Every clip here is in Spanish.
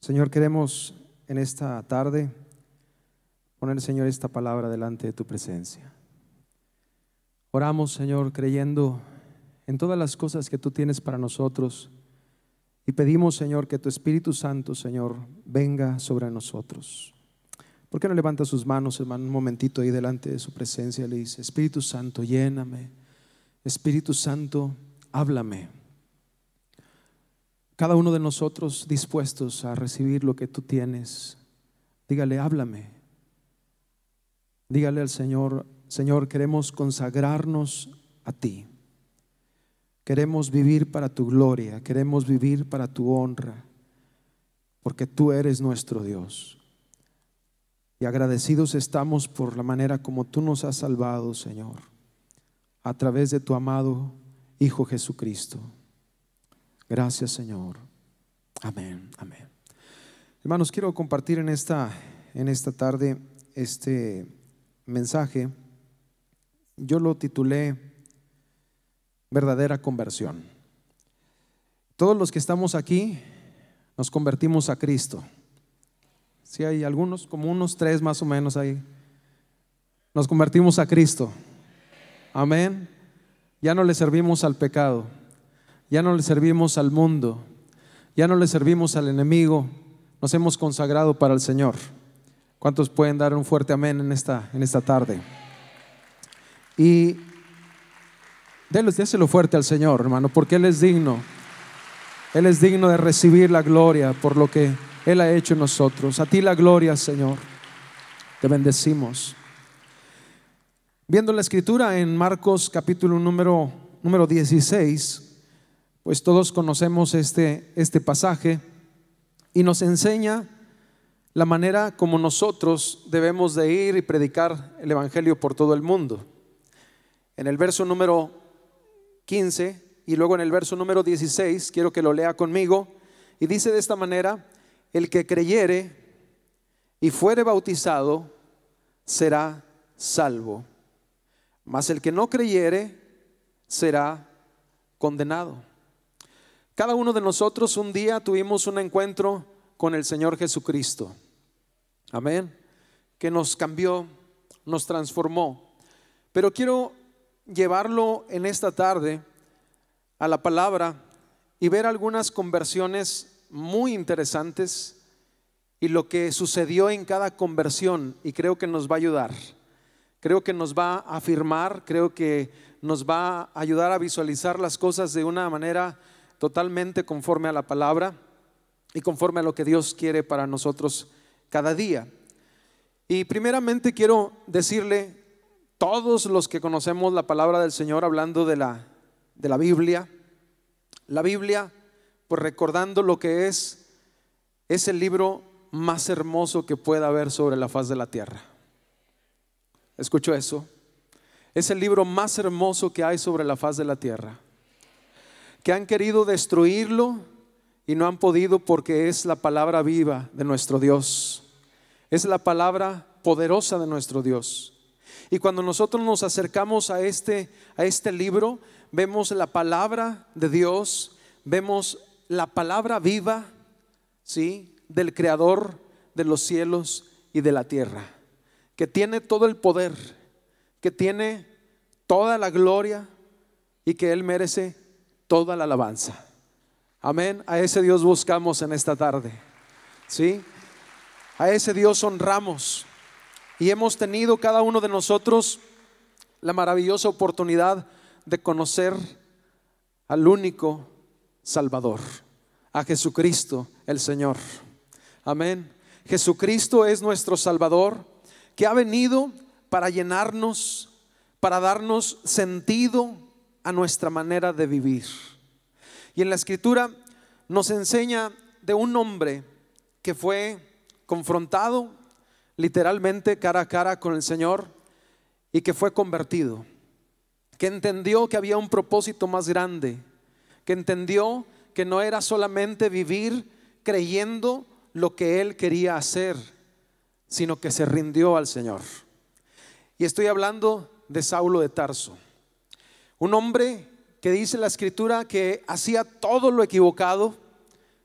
Señor, queremos en esta tarde poner, Señor, esta palabra delante de tu presencia. Oramos, Señor, creyendo en todas las cosas que tú tienes para nosotros y pedimos, Señor, que tu Espíritu Santo, Señor, venga sobre nosotros. ¿Por qué no levanta sus manos, hermano, un momentito ahí delante de su presencia y le dice: Espíritu Santo, lléname. Espíritu Santo, háblame. Cada uno de nosotros dispuestos a recibir lo que tú tienes, dígale: háblame. Dígale al Señor: Señor, queremos consagrarnos a ti. Queremos vivir para tu gloria, queremos vivir para tu honra, porque tú eres nuestro Dios. Y agradecidos estamos por la manera como tú nos has salvado, Señor, a través de tu amado Hijo Jesucristo. Gracias, Señor. Amén, amén. Hermanos, quiero compartir en esta tarde este mensaje. Yo lo titulé Verdadera conversión. Todos los que estamos aquí nos convertimos a Cristo. Si hay algunos, como unos 3 más o menos ahí, nos convertimos a Cristo. Amén. Ya no le servimos al pecado, ya no le servimos al mundo, ya no le servimos al enemigo. Nos hemos consagrado para el Señor. ¿Cuántos pueden dar un fuerte amén en esta tarde? Y déselo fuerte al Señor, hermano, porque Él es digno. Él es digno de recibir la gloria por lo que Él ha hecho en nosotros. A ti la gloria, Señor. Te bendecimos. Viendo la escritura en Marcos capítulo número 16, pues todos conocemos este pasaje y nos enseña la manera como nosotros debemos de ir y predicar el evangelio por todo el mundo. En el verso número 15 y luego en el verso número 16, quiero que lo lea conmigo, y dice de esta manera: el que creyere y fuere bautizado será salvo, mas el que no creyere será condenado. Cada uno de nosotros un día tuvimos un encuentro con el Señor Jesucristo. Amén. Que nos cambió, nos transformó. Pero quiero llevarlo en esta tarde a la palabra y ver algunas conversiones muy interesantes y lo que sucedió en cada conversión, y creo que nos va a ayudar. Creo que nos va a afirmar, creo que nos va a ayudar a visualizar las cosas de una manera totalmente conforme a la palabra y conforme a lo que Dios quiere para nosotros cada día. Y primeramente quiero decirle, todos los que conocemos la palabra del Señor, hablando de la Biblia, la Biblia, pues recordando lo que es el libro más hermoso que pueda haber sobre la faz de la tierra. ¿Escuchó eso? Es el libro más hermoso que hay sobre la faz de la tierra, que han querido destruirlo y no han podido, porque es la palabra viva de nuestro Dios. Es la palabra poderosa de nuestro Dios. Y cuando nosotros nos acercamos a este libro, vemos la palabra de Dios, vemos la palabra viva, ¿sí?, del Creador de los cielos y de la tierra, que tiene todo el poder, que tiene toda la gloria y que Él merece toda la alabanza. Amén. A ese Dios buscamos en esta tarde, ¿sí? A ese Dios honramos. Y hemos tenido cada uno de nosotros la maravillosa oportunidad de conocer al único Salvador, a Jesucristo el Señor. Amén. Jesucristo es nuestro Salvador, que ha venido para llenarnos, para darnos sentido a nuestra manera de vivir. Y en la Escritura nos enseña de un hombre que fue confrontado literalmente cara a cara con el Señor y que fue convertido, que entendió que había un propósito más grande, que entendió que no era solamente vivir creyendo lo que él quería hacer, sino que se rindió al Señor. Y estoy hablando de Saulo de Tarso, un hombre que dice la Escritura que hacía todo lo equivocado,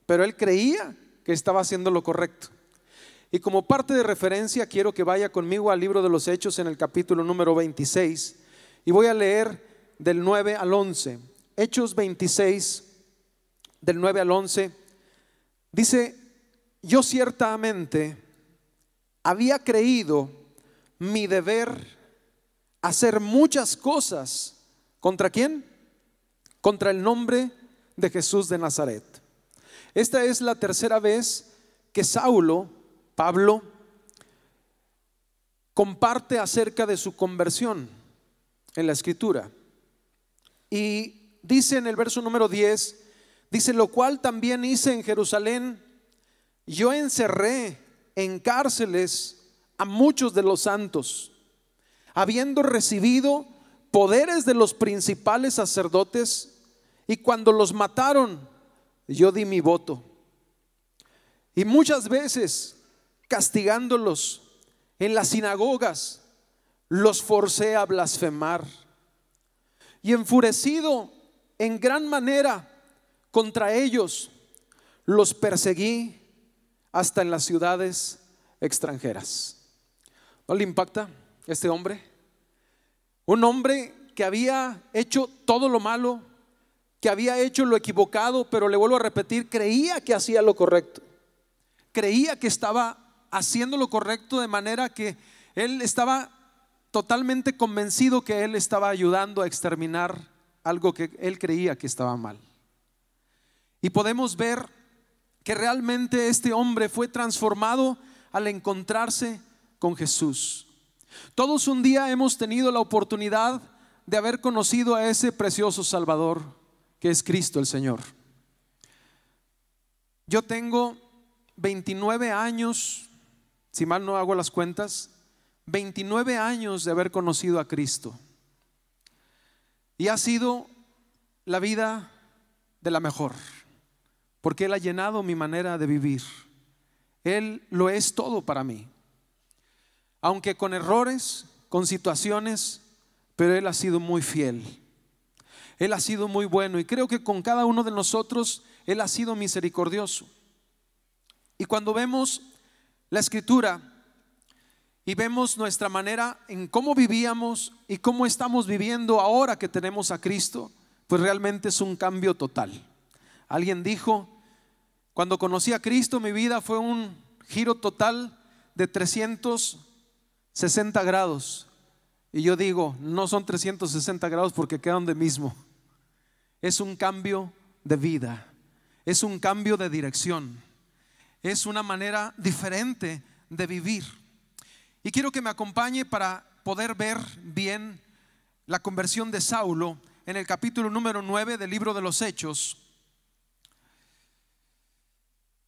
pero él creía que estaba haciendo lo correcto. Y como parte de referencia, quiero que vaya conmigo al libro de los Hechos en el capítulo número 26 y voy a leer del 9 al 11. Hechos 26, del 9 al 11, dice: yo ciertamente había creído mi deber hacer muchas cosas. ¿Contra quién? Contra el nombre de Jesús de Nazaret. Esta es la tercera vez que Pablo, comparte acerca de su conversión en la escritura. Y dice en el verso número 10, dice: lo cual también hice en Jerusalén, yo encerré en cárceles a muchos de los santos, habiendo recibido poderes de los principales sacerdotes, y cuando los mataron, yo di mi voto. Y muchas veces, castigándolos en las sinagogas, los forcé a blasfemar. Y enfurecido en gran manera contra ellos, los perseguí hasta en las ciudades extranjeras. ¿No le impacta este hombre? Un hombre que había hecho todo lo malo, que había hecho lo equivocado, pero le vuelvo a repetir, creía que hacía lo correcto. Creía que estaba haciendo lo correcto, de manera que él estaba totalmente convencido que él estaba ayudando a exterminar algo que él creía que estaba mal. Y podemos ver que realmente este hombre fue transformado al encontrarse con Jesús. Todos un día hemos tenido la oportunidad de haber conocido a ese precioso Salvador que es Cristo el Señor. Yo tengo 29 años, si mal no hago las cuentas, 29 años de haber conocido a Cristo. Y ha sido la vida de la mejor, porque Él ha llenado mi manera de vivir. Él lo es todo para mí, aunque con errores, con situaciones, pero Él ha sido muy fiel. Él ha sido muy bueno, y creo que con cada uno de nosotros Él ha sido misericordioso. Y cuando vemos la escritura y vemos nuestra manera en cómo vivíamos y cómo estamos viviendo ahora que tenemos a Cristo, pues realmente es un cambio total. Alguien dijo: cuando conocí a Cristo, mi vida fue un giro total de 360 grados. Y yo digo, no son 360 grados porque quedan de mismo. Es un cambio de vida, es un cambio de dirección, es una manera diferente de vivir. Y quiero que me acompañe para poder ver bien la conversión de Saulo en el capítulo número 9 del libro de los Hechos.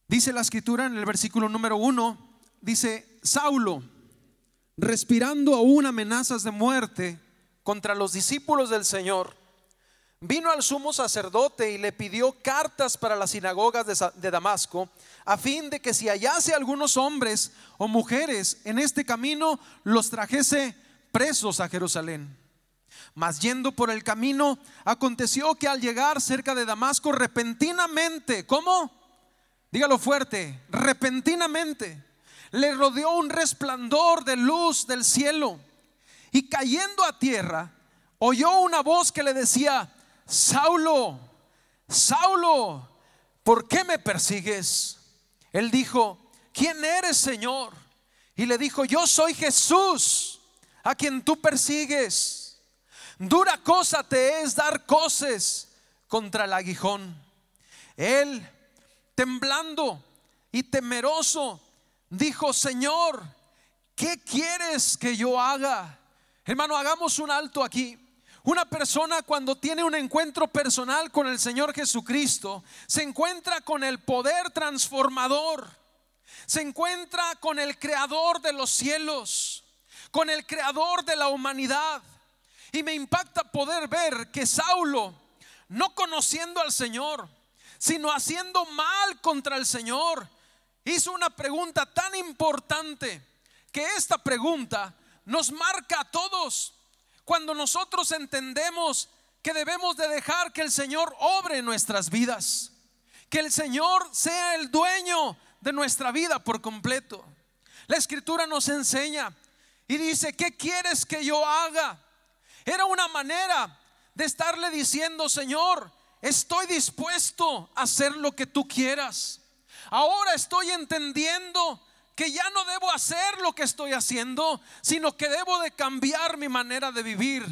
Dice la escritura en el versículo número 1, dice: Saulo, respirando aún amenazas de muerte contra los discípulos del Señor, vino al sumo sacerdote y le pidió cartas para las sinagogas de Damasco, a fin de que si hallase algunos hombres o mujeres en este camino, los trajese presos a Jerusalén. Mas yendo por el camino, aconteció que al llegar cerca de Damasco, repentinamente, ¿cómo? Dígalo fuerte: repentinamente le rodeó un resplandor de luz del cielo, y cayendo a tierra, oyó una voz que le decía: Saulo, Saulo, ¿por qué me persigues? Él dijo: ¿quién eres, Señor? Y le dijo: yo soy Jesús, a quien tú persigues. Dura cosa te es dar coces contra el aguijón. Él, temblando y temeroso, dijo: Señor, ¿qué quieres que yo haga? Hermano, hagamos un alto aquí. Una persona, cuando tiene un encuentro personal con el Señor Jesucristo, se encuentra con el poder transformador, se encuentra con el creador de los cielos, con el creador de la humanidad. Y me impacta poder ver que Saulo, no conociendo al Señor, sino haciendo mal contra el Señor, hizo una pregunta tan importante, que esta pregunta nos marca a todos. Cuando nosotros entendemos que debemos de dejar que el Señor obre en nuestras vidas, que el Señor sea el dueño de nuestra vida por completo. La Escritura nos enseña y dice: ¿qué quieres que yo haga? Era una manera de estarle diciendo: Señor, estoy dispuesto a hacer lo que tú quieras. Ahora estoy entendiendo que ya no debo hacer lo que estoy haciendo, sino que debo de cambiar mi manera de vivir.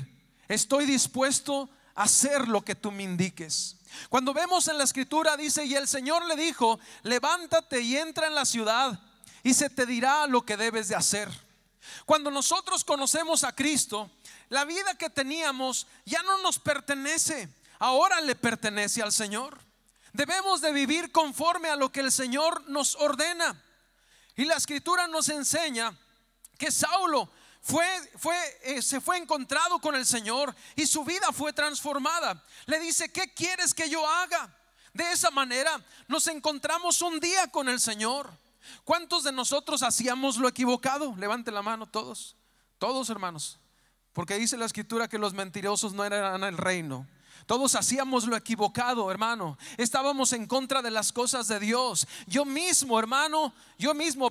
Estoy dispuesto a hacer lo que tú me indiques. Cuando vemos en la Escritura dice: y el Señor le dijo: levántate y entra en la ciudad, y se te dirá lo que debes de hacer. Cuando nosotros conocemos a Cristo, la vida que teníamos ya no nos pertenece, ahora le pertenece al Señor. Debemos de vivir conforme a lo que el Señor nos ordena. Y la Escritura nos enseña que Saulo se fue encontrado con el Señor y su vida fue transformada. Le dice: ¿qué quieres que yo haga? De esa manera nos encontramos un día con el Señor. ¿Cuántos de nosotros hacíamos lo equivocado? Levante la mano todos, hermanos, porque dice la Escritura que los mentirosos no eran el reino. Todos hacíamos lo equivocado, hermano. Estábamos en contra de las cosas de Dios. Yo mismo, hermano,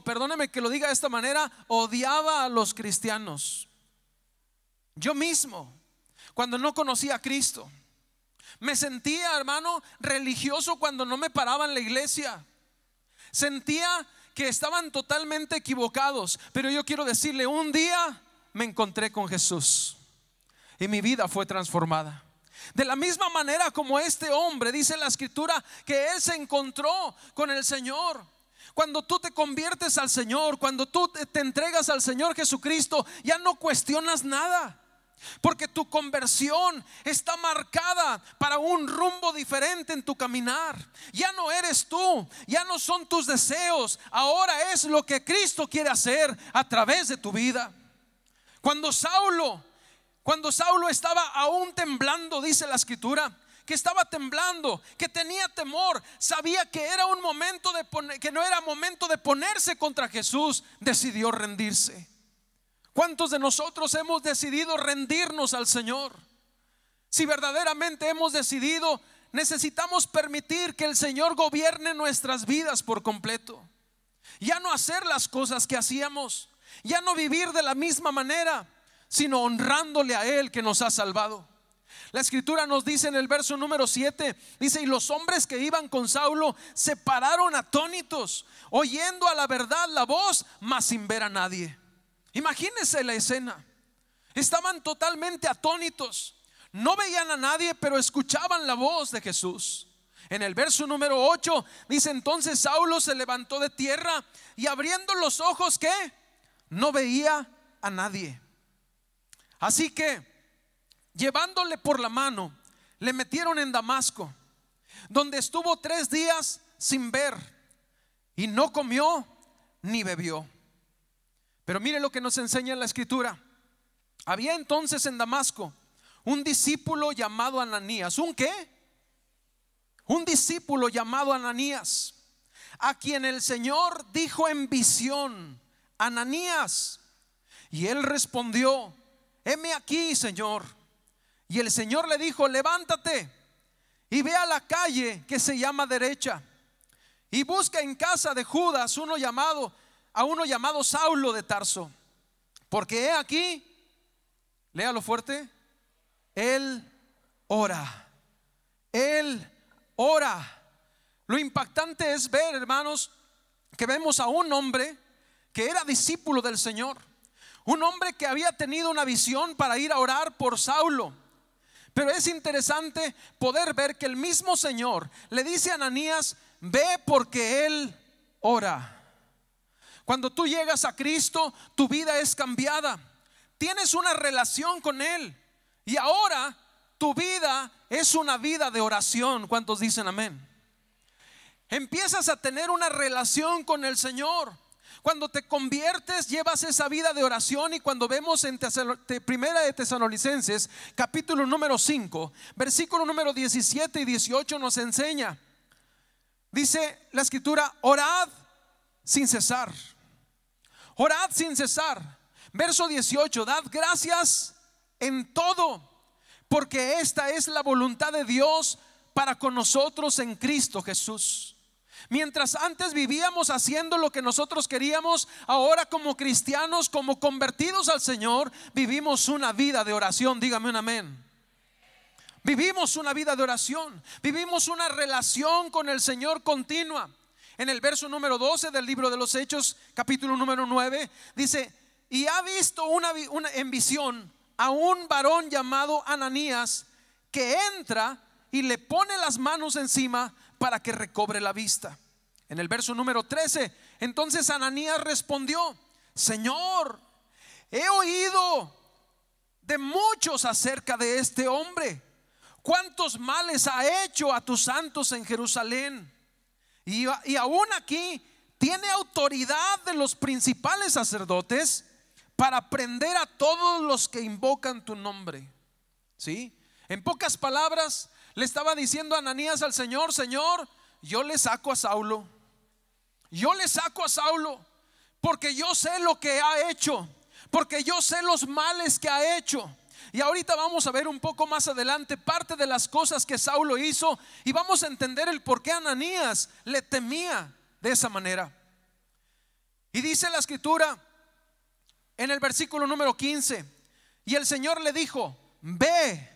perdóneme que lo diga de esta manera, odiaba a los cristianos. Yo mismo, cuando no conocía a Cristo, me sentía, hermano, religioso cuando no me paraba en la iglesia. Sentía que estaban totalmente equivocados. Pero yo quiero decirle: un día me encontré con Jesús y mi vida fue transformada. De la misma manera como este hombre, dice la Escritura que él se encontró con el Señor. Cuando tú te conviertes al Señor, cuando tú te entregas al Señor Jesucristo, ya no cuestionas nada, porque tu conversión está marcada para un rumbo diferente en tu caminar. Ya no eres tú, ya no son tus deseos, ahora es lo que Cristo quiere hacer a través de tu vida. Cuando Saulo estaba aún temblando, dice la Escritura que estaba temblando, que tenía temor, sabía que era un momento que no era momento de ponerse contra Jesús, decidió rendirse. ¿Cuántos de nosotros hemos decidido rendirnos al Señor? Si verdaderamente hemos decidido, necesitamos permitir que el Señor gobierne nuestras vidas por completo. Ya no hacer las cosas que hacíamos, ya no vivir de la misma manera, sino honrándole a Él que nos ha salvado. La Escritura nos dice en el verso número 7, dice: y los hombres que iban con Saulo se pararon atónitos, oyendo a la verdad la voz, mas sin ver a nadie. Imagínense la escena. Estaban totalmente atónitos, no veían a nadie, pero escuchaban la voz de Jesús. En el verso número 8 dice: entonces Saulo se levantó de tierra y abriendo los ojos, ¿qué? No veía a nadie. Así que, llevándole por la mano, le metieron en Damasco, donde estuvo 3 días sin ver, y no comió ni bebió. Pero mire lo que nos enseña la Escritura. Había entonces en Damasco un discípulo llamado Ananías. ¿Un qué? Un discípulo llamado Ananías, a quien el Señor dijo en visión: Ananías. Y él respondió: heme aquí, Señor. Y el Señor le dijo: levántate y ve a la calle que se llama derecha, y busca en casa de Judas a uno llamado Saulo de Tarso, porque he aquí, léalo fuerte, él ora. Él ora. Lo impactante es ver, hermanos, que vemos a un hombre que era discípulo del Señor, un hombre que había tenido una visión para ir a orar por Saulo. Pero es interesante poder ver que el mismo Señor le dice a Ananías: ve porque él ora. Cuando tú llegas a Cristo, tu vida es cambiada. Tienes una relación con Él, y ahora tu vida es una vida de oración. ¿Cuántos dicen amén? Empiezas a tener una relación con el Señor. Cuando te conviertes, llevas esa vida de oración. Y cuando vemos en Primera de Tesalonicenses, capítulo número 5, versículo número 17 y 18 nos enseña. Dice la Escritura: orad sin cesar. Orad sin cesar. Verso 18: dad gracias en todo, porque esta es la voluntad de Dios para con nosotros en Cristo Jesús. Mientras antes vivíamos haciendo lo que nosotros queríamos, ahora como cristianos, como convertidos al Señor, vivimos una vida de oración. Dígame un amén. Vivimos una vida de oración, vivimos una relación con el Señor continua. En el verso número 12 del libro de los Hechos, capítulo número 9, dice: y ha visto en visión a un varón llamado Ananías, que entra y le pone las manos encima para que recobre la vista. En el verso número 13, entonces Ananías respondió: Señor, he oído de muchos acerca de este hombre, cuántos males ha hecho a tus santos en Jerusalén, y aún aquí tiene autoridad de los principales sacerdotes para prender a todos los que invocan tu nombre. ¿Sí? En pocas palabras le estaba diciendo Ananías al Señor: Señor, yo le saco a Saulo, yo le saco a Saulo, porque yo sé lo que ha hecho, porque yo sé los males que ha hecho. Y ahorita vamos a ver un poco más adelante parte de las cosas que Saulo hizo, y vamos a entender el por qué Ananías le temía de esa manera. Y dice la escritura en el versículo número 15: y el Señor le dijo: ve,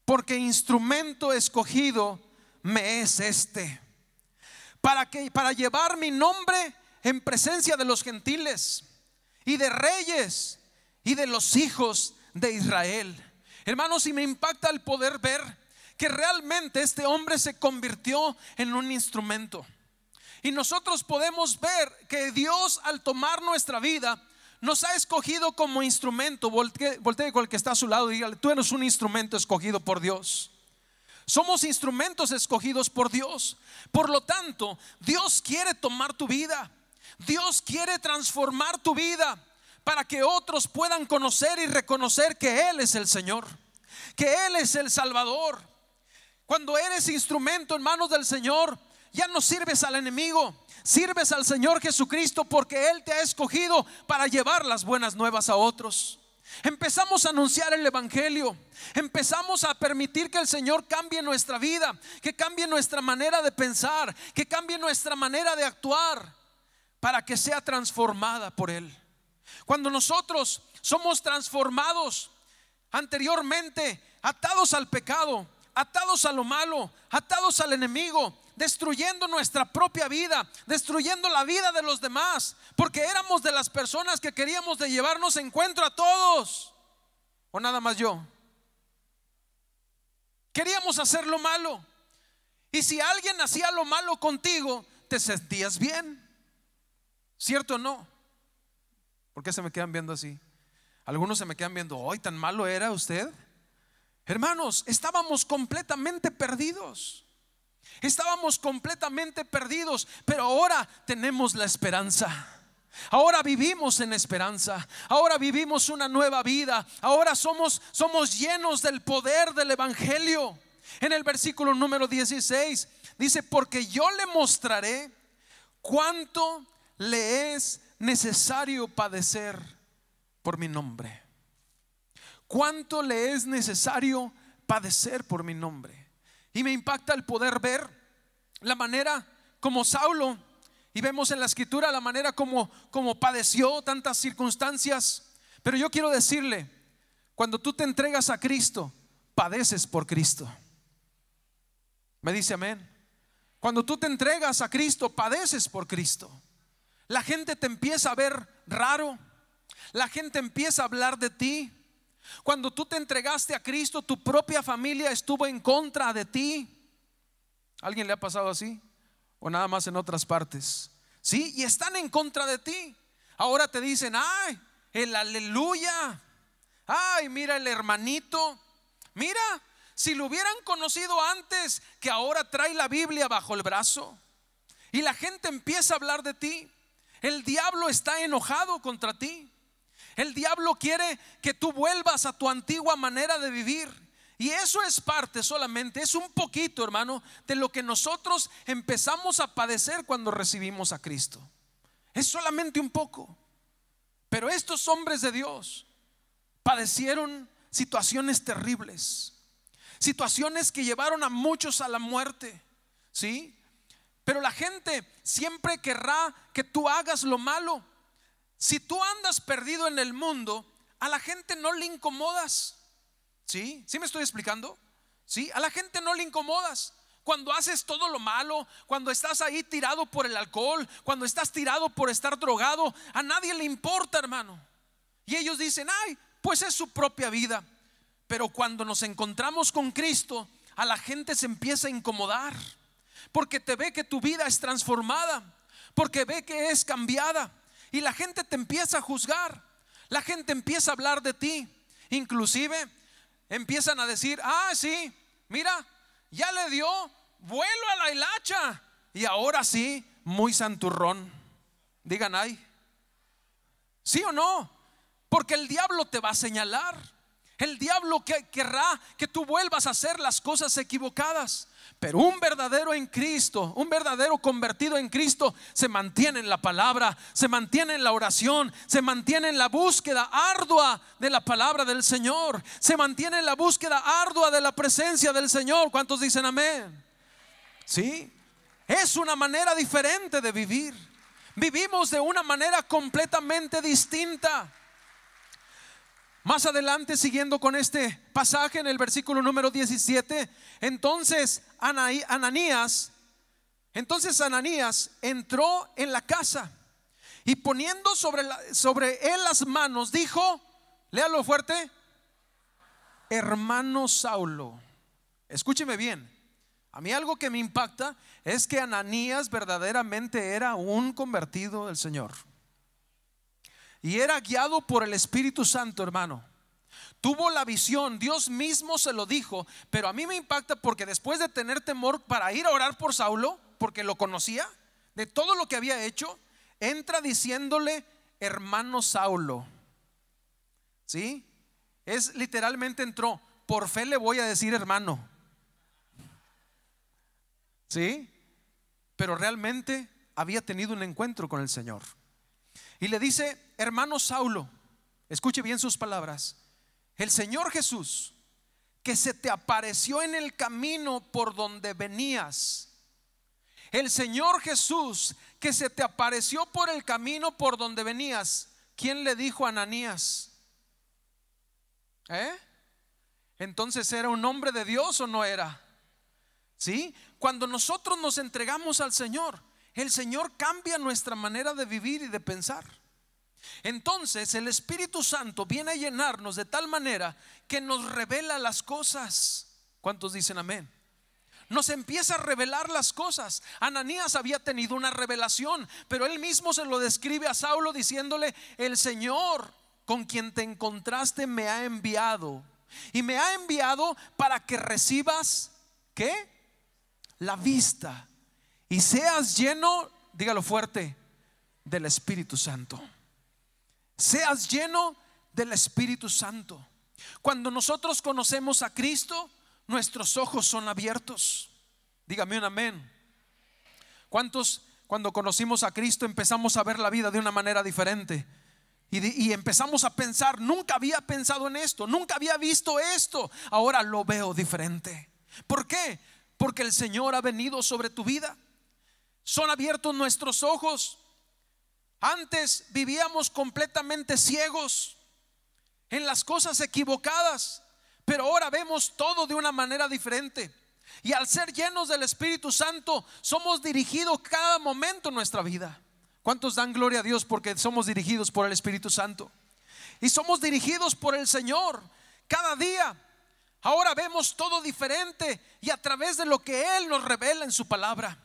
porque instrumento escogido me es este, para llevar mi nombre en presencia de los gentiles y de reyes y de los hijos de Israel. Hermanos, y me impacta el poder ver que realmente este hombre se convirtió en un instrumento. Y nosotros podemos ver que Dios, al tomar nuestra vida, nos ha escogido como instrumento. Voltee con el que está a su lado y dígale: tú eres un instrumento escogido por Dios. Somos instrumentos escogidos por Dios. Por lo tanto, Dios quiere tomar tu vida, Dios quiere transformar tu vida, para que otros puedan conocer y reconocer que Él es el Señor, que Él es el Salvador. Cuando eres instrumento en manos del Señor, ya no sirves al enemigo, sirves al Señor Jesucristo, porque Él te ha escogido para llevar las buenas nuevas a otros. Empezamos a anunciar el evangelio, empezamos a permitir que el Señor cambie nuestra vida, que cambie nuestra manera de pensar, que cambie nuestra manera de actuar, para que sea transformada por Él. Cuando nosotros somos transformados, anteriormente atados al pecado, atados a lo malo, atados al enemigo, destruyendo nuestra propia vida, destruyendo la vida de los demás, porque éramos de las personas que queríamos de llevarnos encuentro a todos. ¿O nada más yo? Queríamos hacer lo malo, y si alguien hacía lo malo contigo, te sentías bien, ¿cierto o no? ¿Por qué se me quedan viendo así? Algunos se me quedan viendo: ¡ay, tan malo era usted! Hermanos, estábamos completamente perdidos. Estábamos completamente perdidos, pero ahora tenemos la esperanza. Ahora vivimos en esperanza. Ahora vivimos una nueva vida. Ahora somos llenos del poder del evangelio. En el versículo número 16 dice: porque yo le mostraré cuánto le es necesario padecer por mi nombre. Cuánto le es necesario padecer por mi nombre. Y me impacta el poder ver la manera como Saulo, y vemos en la escritura la manera como padeció tantas circunstancias. Pero yo quiero decirle: cuando tú te entregas a Cristo, padeces por Cristo. ¿Me dice amén? Cuando tú te entregas a Cristo, padeces por Cristo. La gente te empieza a ver raro, la gente empieza a hablar de ti. Cuando tú te entregaste a Cristo, tu propia familia estuvo en contra de ti. ¿Alguien le ha pasado así? ¿O nada más en otras partes? Sí, y están en contra de ti. Ahora te dicen: ay, el aleluya, ay, mira el hermanito, mira, si lo hubieran conocido antes, que ahora trae la Biblia bajo el brazo. Y la gente empieza a hablar de ti. El diablo está enojado contra ti. El diablo quiere que tú vuelvas a tu antigua manera de vivir. Y eso es parte solamente, es un poquito, hermano, de lo que nosotros empezamos a padecer cuando recibimos a Cristo. Es solamente un poco. Pero estos hombres de Dios padecieron situaciones terribles, situaciones que llevaron a muchos a la muerte, ¿sí? Pero la gente siempre querrá que tú hagas lo malo. Si tú andas perdido en el mundo, a la gente no le incomodas. ¿Sí? ¿Sí me estoy explicando? ¿Sí? A la gente no le incomodas. Cuando haces todo lo malo, cuando estás ahí tirado por el alcohol, cuando estás tirado por estar drogado, a nadie le importa, hermano. Y ellos dicen, ay, pues es su propia vida. Pero cuando nos encontramos con Cristo, a la gente se empieza a incomodar, porque te ve que tu vida es transformada, porque ve que es cambiada, y la gente te empieza a juzgar. La gente empieza a hablar de ti. Inclusive empiezan a decir, ah, sí, mira, ya le dio vuelo a la hilacha y ahora sí, muy santurrón. Digan, ay, ¿sí o no? Porque el diablo te va a señalar. El diablo querrá que tú vuelvas a hacer las cosas equivocadas. Pero un verdadero en Cristo, un verdadero convertido en Cristo, se mantiene en la palabra, se mantiene en la oración, se mantiene en la búsqueda ardua de la palabra del Señor, se mantiene en la búsqueda ardua de la presencia del Señor. ¿Cuántos dicen amén? Sí, es una manera diferente de vivir. Vivimos de una manera completamente distinta. Más adelante, siguiendo con este pasaje, en el versículo número 17, entonces Ananías entró en la casa y poniendo sobre él las manos, dijo, léalo fuerte, hermano Saulo. Escúcheme bien. A mí algo que me impacta es que Ananías verdaderamente era un convertido del Señor. Y era guiado por el Espíritu Santo, hermano. Tuvo la visión, Dios mismo se lo dijo. Pero a mí me impacta porque después de tener temor para ir a orar por Saulo, porque lo conocía, de todo lo que había hecho, entra diciéndole, hermano Saulo. ¿Sí? Es literalmente entró, por fe le voy a decir hermano. ¿Sí? Pero realmente había tenido un encuentro con el Señor. Y le dice, hermano Saulo, escuche bien sus palabras, el Señor Jesús, que se te apareció en el camino por donde venías. El Señor Jesús, que se te apareció por el camino por donde venías. ¿Quién le dijo a Ananías? Entonces, ¿era un hombre de Dios o no era? ¿Sí? Cuando nosotros nos entregamos al Señor, el Señor cambia nuestra manera de vivir y de pensar. Entonces el Espíritu Santo viene a llenarnos de tal manera que nos revela las cosas. ¿Cuántos dicen amén? Nos empieza a revelar las cosas. Ananías había tenido una revelación, pero él mismo se lo describe a Saulo diciéndole, el Señor con quien te encontraste me ha enviado. Y me ha enviado para que recibas, ¿qué? La vista y seas lleno, dígalo fuerte, del Espíritu Santo. Seas lleno del Espíritu Santo. Cuando nosotros conocemos a Cristo, nuestros ojos son abiertos. Dígame un amén. ¿Cuántos cuando conocimos a Cristo empezamos a ver la vida de una manera diferente? Y empezamos a pensar, nunca había pensado en esto, nunca había visto esto, ahora lo veo diferente. ¿Por qué? Porque el Señor ha venido sobre tu vida. Son abiertos nuestros ojos. Antes vivíamos completamente ciegos en las cosas equivocadas, pero ahora vemos todo de una manera diferente. Y al ser llenos del Espíritu Santo, somos dirigidos cada momento en nuestra vida. ¿Cuántos dan gloria a Dios porque somos dirigidos por el Espíritu Santo? Y somos dirigidos por el Señor cada día. Ahora vemos todo diferente y a través de lo que Él nos revela en su palabra.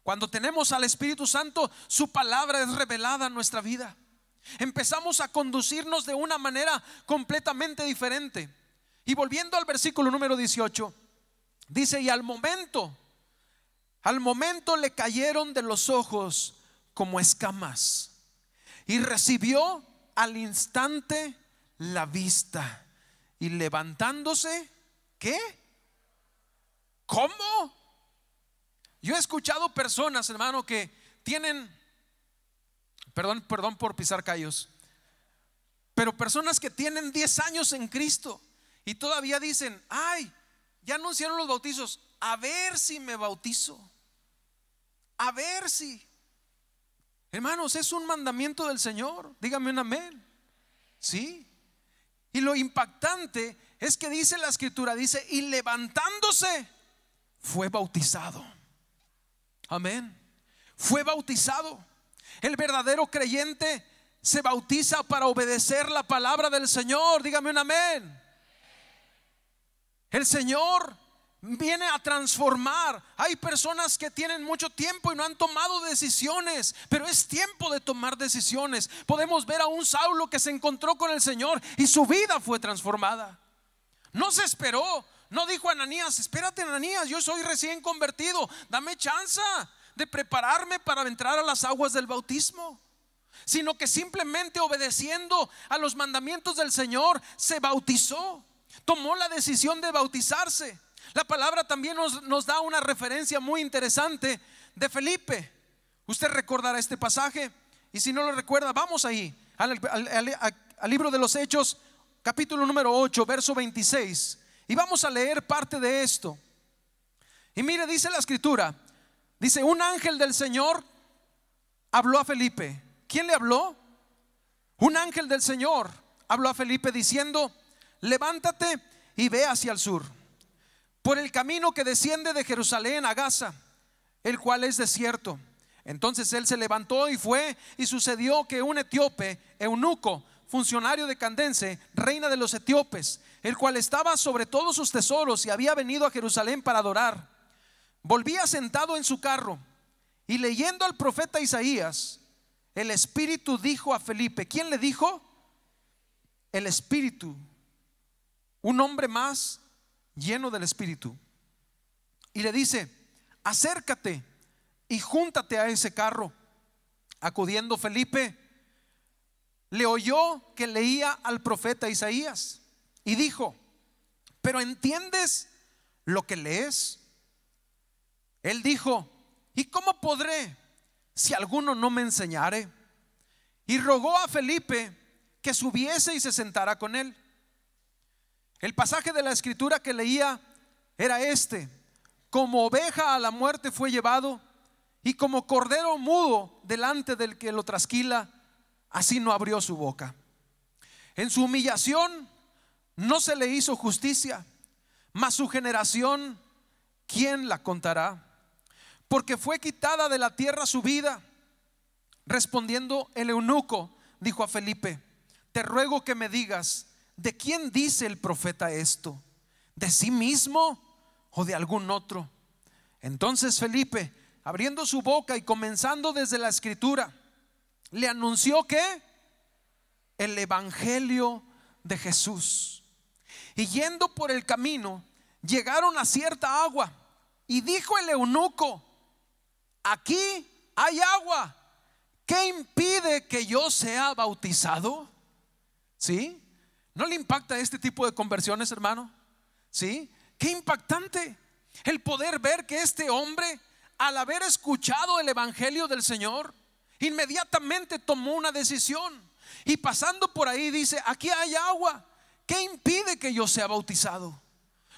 Cuando tenemos al Espíritu Santo, su palabra es revelada en nuestra vida. Empezamos a conducirnos de una manera completamente diferente. Y volviendo al versículo número 18, dice, y al momento le cayeron de los ojos como escamas, y recibió al instante la vista, y levantándose, ¿qué? ¿Cómo? Yo he escuchado personas, hermano, que tienen, perdón por pisar callos, pero personas que tienen 10 años en Cristo y todavía dicen, ay, ya anunciaron los bautizos, a ver si me bautizo. a ver si. Hermanos, es un mandamiento del Señor. Dígame un amén. Sí. Y lo impactante es que dice la escritura, dice, y levantándose fue bautizado. Amén. Fue bautizado. El verdadero creyente se bautiza para obedecer la palabra del Señor. Dígame un amén. El Señor viene a transformar. Hay personas que tienen mucho tiempo y no han tomado decisiones, pero es tiempo de tomar decisiones. Podemos ver a un Saulo que se encontró con el Señor y su vida fue transformada. No se esperó, no dijo a Ananías, espérate Ananías, yo soy recién convertido, dame chance de prepararme para entrar a las aguas del bautismo. Sino que simplemente obedeciendo a los mandamientos del Señor se bautizó, tomó la decisión de bautizarse. La palabra también nos da una referencia muy interesante de Felipe. Usted recordará este pasaje, y si no lo recuerda, vamos ahí al libro de los Hechos, capítulo número 8, verso 26, y vamos a leer parte de esto. Y mire, dice la escritura, dice, un ángel del Señor habló a Felipe. ¿Quién le habló? Un ángel del Señor habló a Felipe diciendo, levántate y ve hacia el sur, por el camino que desciende de Jerusalén a Gaza, el cual es desierto. Entonces él se levantó y fue, y sucedió que un etíope, eunuco, funcionario de Candace, reina de los etíopes, el cual estaba sobre todos sus tesoros y había venido a Jerusalén para adorar, volvía sentado en su carro y leyendo al profeta Isaías, el Espíritu dijo a Felipe. ¿Quién le dijo? El Espíritu, un hombre más lleno del Espíritu, y le dice, acércate y júntate a ese carro. Acudiendo Felipe, le oyó que leía al profeta Isaías y dijo, ¿pero entiendes lo que lees? Él dijo, ¿y cómo podré si alguno no me enseñare? Y rogó a Felipe que subiese y se sentara con él. El pasaje de la escritura que leía era este: como oveja a la muerte fue llevado, y como cordero mudo delante del que lo trasquila, así no abrió su boca. En su humillación no se le hizo justicia, mas su generación, ¿quién la contará? Porque fue quitada de la tierra su vida. Respondiendo el eunuco, dijo a Felipe, te ruego que me digas, ¿de quién dice el profeta esto? ¿De sí mismo o de algún otro? Entonces Felipe, abriendo su boca y comenzando desde la escritura, le anunció que el evangelio de Jesús. Y yendo por el camino, llegaron a cierta agua, y dijo el eunuco, aquí hay agua, ¿qué impide que yo sea bautizado? ¿Sí? ¿No le impacta este tipo de conversiones, hermano? ¿Sí? Qué impactante el poder ver que este hombre, al haber escuchado el evangelio del Señor, inmediatamente tomó una decisión, y pasando por ahí dice, aquí hay agua, ¿qué impide que yo sea bautizado?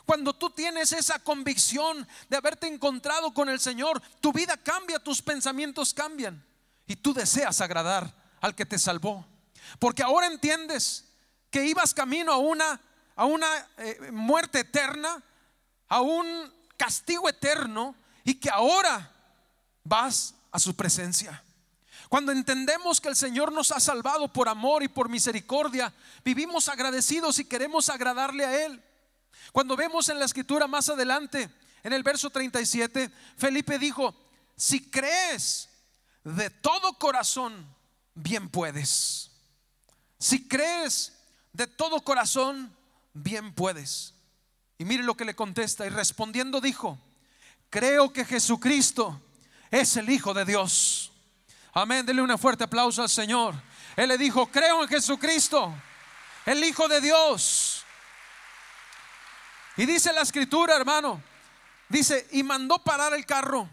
Cuando tú tienes esa convicción de haberte encontrado con el Señor, tu vida cambia, tus pensamientos cambian, y tú deseas agradar al que te salvó, porque ahora entiendes que ibas camino a una muerte eterna, a un castigo eterno, y que ahora vas a su presencia. Cuando entendemos que el Señor nos ha salvado por amor y por misericordia, vivimos agradecidos y queremos agradarle a Él. Cuando vemos en la escritura más adelante, en el verso 37, Felipe dijo, si crees de todo corazón, bien puedes. Si crees de todo corazón, bien puedes. Y mire lo que le contesta, y respondiendo dijo, creo que Jesucristo es el Hijo de Dios. Amén, denle un fuerte aplauso al Señor. Él le dijo, creo en Jesucristo, el Hijo de Dios. Y dice la escritura, hermano, dice, y mandó parar el carro,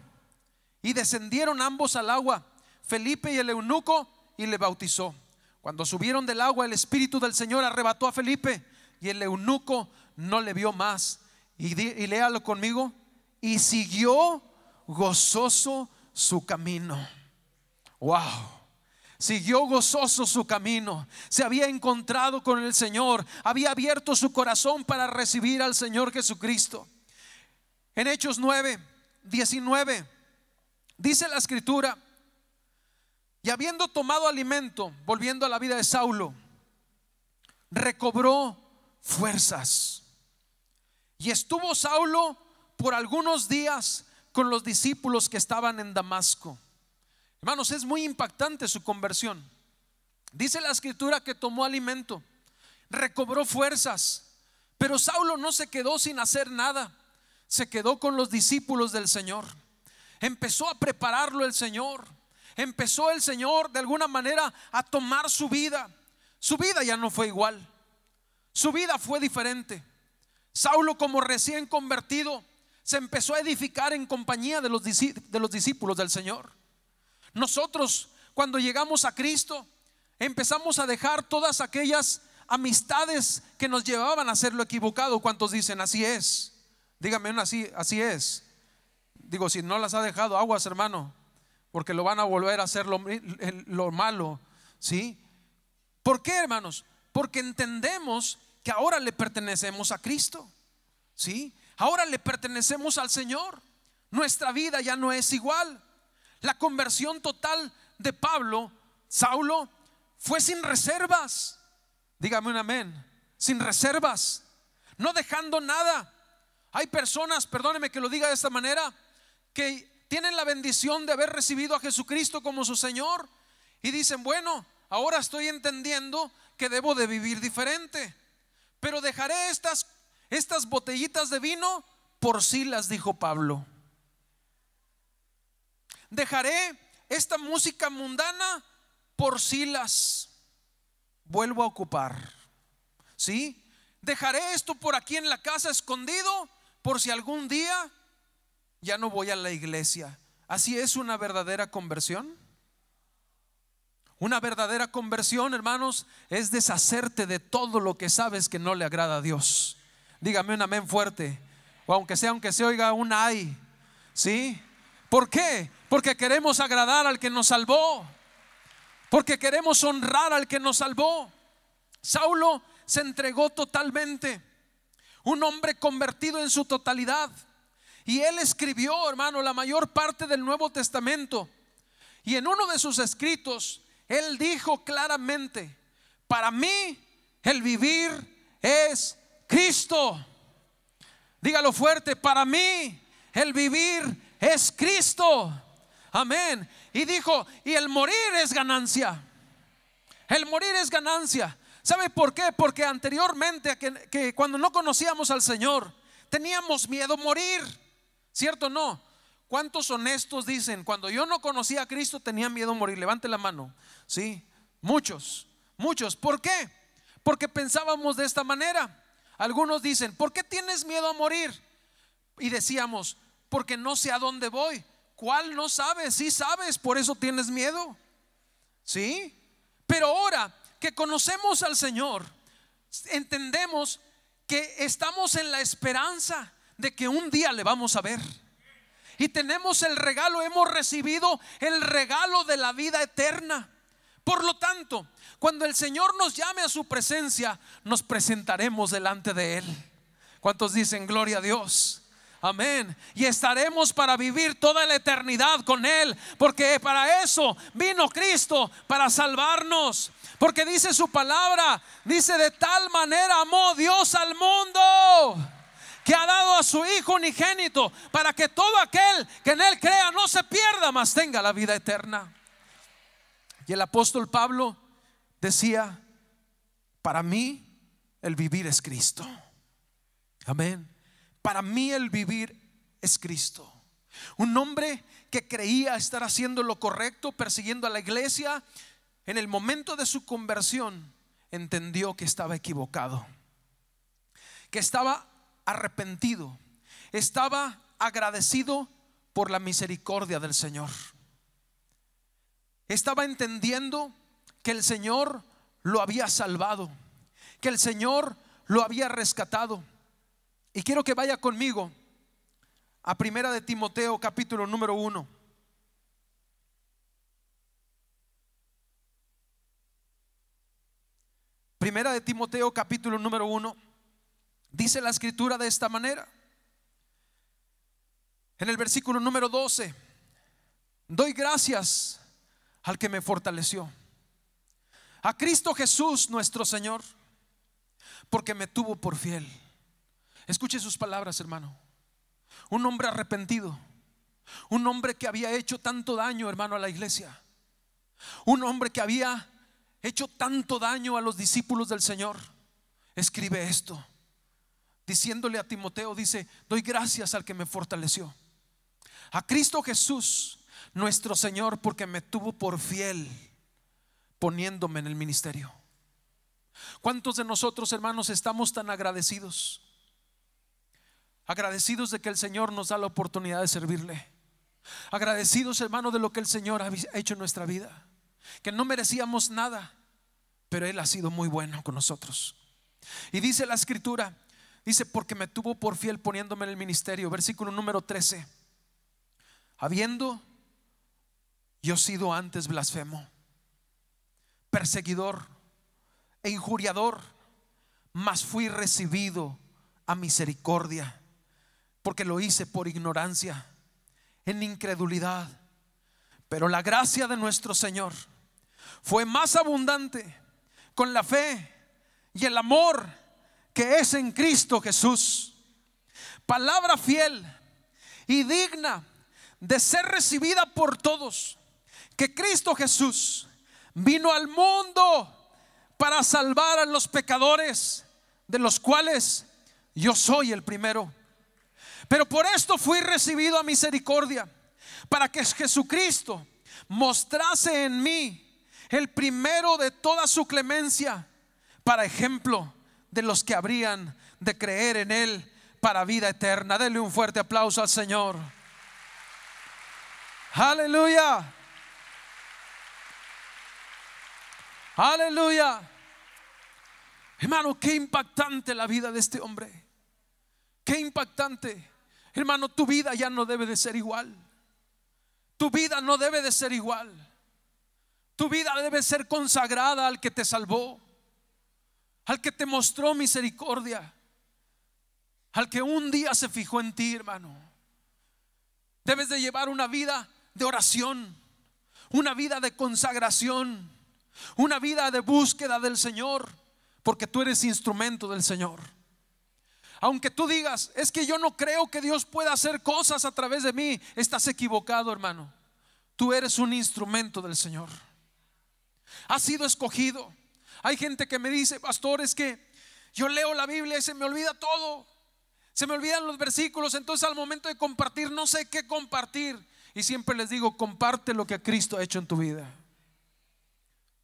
y descendieron ambos al agua, Felipe y el eunuco, y le bautizó. Cuando subieron del agua, el Espíritu del Señor arrebató a Felipe, y el eunuco no le vio más. Y léalo conmigo, y siguió gozoso su camino. Wow. Siguió gozoso su camino. Se había encontrado con el Señor. Había abierto su corazón para recibir al Señor Jesucristo. En Hechos 9:19 dice la escritura: y habiendo tomado alimento, volviendo a la vida de Saulo, recobró fuerzas. Y estuvo Saulo por algunos días con los discípulos que estaban en Damasco. Hermanos, es muy impactante su conversión. Dice la escritura que tomó alimento, recobró fuerzas, pero Saulo no se quedó sin hacer nada. Se quedó con los discípulos del Señor. Empezó a prepararlo el Señor. Empezó el Señor de alguna manera a tomar su vida. Su vida ya no fue igual. Su vida fue diferente. Saulo, como recién convertido, se empezó a edificar en compañía de los discípulos del Señor. Nosotros, cuando llegamos a Cristo, empezamos a dejar todas aquellas amistades que nos llevaban a hacer lo equivocado. ¿Cuántos dicen así es? Dígame una, así es. Digo, si no las ha dejado, aguas, hermano, porque lo van a volver a hacer lo malo, ¿sí? ¿Por qué, hermanos? Porque entendemos que ahora le pertenecemos a Cristo, ¿sí? Ahora le pertenecemos al Señor. Nuestra vida ya no es igual. La conversión total de Saulo, fue sin reservas. Dígame un amén. Sin reservas, no dejando nada. Hay personas, perdóneme que lo diga de esta manera, que tienen la bendición de haber recibido a Jesucristo como su Señor y dicen: bueno, ahora estoy entendiendo que debo de vivir diferente, pero dejaré estas botellitas de vino por Silas, dijo Pablo. Dejaré esta música mundana por Silas. Vuelvo a ocupar, ¿sí? Dejaré esto por aquí en la casa escondido por si algún día ya no voy a la iglesia. ¿Así es una verdadera conversión? Una verdadera conversión, hermanos, es deshacerte de todo lo que sabes que no le agrada a Dios. Dígame un amén fuerte, o aunque se oiga un ay, ¿sí? ¿Por qué? Porque queremos agradar al que nos salvó, porque queremos honrar al que nos salvó. Saulo se entregó totalmente, un hombre convertido en su totalidad. Y él escribió, hermano, la mayor parte del Nuevo Testamento. Y en uno de sus escritos, él dijo claramente: para mí el vivir es Cristo. Dígalo fuerte: para mí el vivir es Cristo. Amén. Y dijo: y el morir es ganancia. El morir es ganancia. ¿Sabe por qué? Porque anteriormente, que cuando no conocíamos al Señor, teníamos miedo a morir, ¿cierto o no? ¿Cuántos honestos dicen: cuando yo no conocía a Cristo tenía miedo a morir? Levante la mano. Sí, muchos. ¿Por qué? Porque pensábamos de esta manera. Algunos dicen: ¿por qué tienes miedo a morir? Y decíamos: porque no sé a dónde voy. ¿Cuál no sabes? Sí sabes, por eso tienes miedo, ¿sí? Pero ahora que conocemos al Señor, entendemos que estamos en la esperanza de que un día le vamos a ver. Y tenemos el regalo, hemos recibido el regalo de la vida eterna. Por lo tanto, cuando el Señor nos llame a su presencia, nos presentaremos delante de Él. ¿Cuántos dicen gloria a Dios? Amén. Y estaremos para vivir toda la eternidad con Él, porque para eso vino Cristo, para salvarnos. Porque dice su palabra, dice: de tal manera amó Dios al mundo, que ha dado a su Hijo unigénito, para que todo aquel que en Él crea no se pierda, mas tenga la vida eterna. Y el apóstol Pablo decía: para mí el vivir es Cristo. Amén. Para mí el vivir es Cristo. Un hombre que creía estar haciendo lo correcto, persiguiendo a la iglesia, en el momento de su conversión entendió que estaba equivocado, que estaba arrepentido, estaba agradecido por la misericordia del Señor. Estaba entendiendo que el Señor lo había salvado, que el Señor lo había rescatado. Y quiero que vaya conmigo a Primera de Timoteo, capítulo número 1. Primera de Timoteo capítulo número 1, dice la escritura de esta manera. En el versículo número 12: doy gracias al que me fortaleció, a Cristo Jesús nuestro Señor, porque me tuvo por fiel. Escuche sus palabras, hermano. Un hombre arrepentido, un hombre que había hecho tanto daño, hermano, a la iglesia, un hombre que había hecho tanto daño a los discípulos del Señor, escribe esto, diciéndole a Timoteo, dice: doy gracias al que me fortaleció, a Cristo Jesús nuestro Señor, porque me tuvo por fiel poniéndome en el ministerio. ¿Cuántos de nosotros, hermanos, estamos tan agradecidos? Agradecidos de que el Señor nos da la oportunidad de servirle. Agradecidos, hermano, de lo que el Señor ha hecho en nuestra vida, que no merecíamos nada, pero Él ha sido muy bueno con nosotros. Y dice la escritura, dice: porque me tuvo por fiel poniéndome en el ministerio. Versículo número 13: habiendo yo sido antes blasfemo, perseguidor e injuriador, mas fui recibido a misericordia, porque lo hice por ignorancia, en incredulidad. Pero la gracia de nuestro Señor fue más abundante con la fe y el amor que es en Cristo Jesús. Palabra fiel y digna de ser recibida por todos, que Cristo Jesús vino al mundo para salvar a los pecadores, de los cuales yo soy el primero. Pero por esto fui recibido a misericordia, para que Jesucristo mostrase en mí el primero de toda su clemencia, para ejemplo de los que habrían de creer en Él para vida eterna. Denle un fuerte aplauso al Señor. Aleluya. Aleluya. Hermano, qué impactante la vida de este hombre. Qué impactante. Hermano, tu vida ya no debe de ser igual. Tu vida no debe de ser igual. Tu vida debe ser consagrada al que te salvó, al que te mostró misericordia, al que un día se fijó en ti, hermano. Debes de llevar una vida de oración, una vida de consagración, una vida de búsqueda del Señor, porque tú eres instrumento del Señor. Aunque tú digas: es que yo no creo que Dios pueda hacer cosas a través de mí, estás equivocado, hermano. Tú eres un instrumento del Señor. Has sido escogido. Hay gente que me dice: pastor, es que yo leo la Biblia y se me olvida todo, se me olvidan los versículos, entonces al momento de compartir no sé qué compartir. Y siempre les digo: comparte lo que Cristo ha hecho en tu vida.